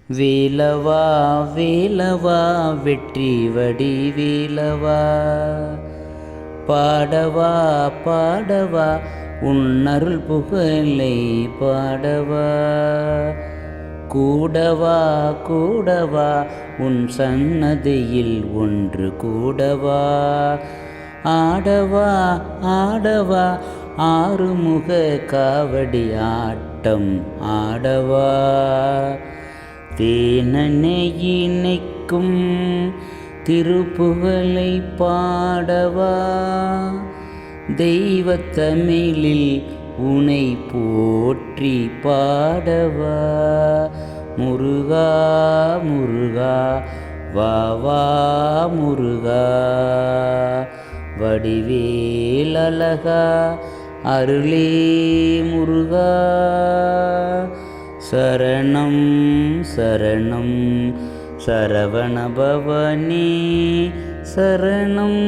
வேலவா வேலவா வெற்றி வடி வேலவா, பாடவா பாடவா உன் அருள் புகழை பாடவா, கூடவா கூடவா உன் சன்னதியில் ஒன்று கூடவா, ஆடவா ஆடவா ஆறுமுக காவடி ஆட்டம் ஆடவா, தேனனை இணைக்கும் திருப்புகழை பாடவா, தெய்வத்தமிழில் உனை போற்றி பாடவா, முருகா முருகா வா வா முருகா, வடிவேல் அழகா அருளே முருகா, சரணம் சரணம் சரவண பவனே சரணம்.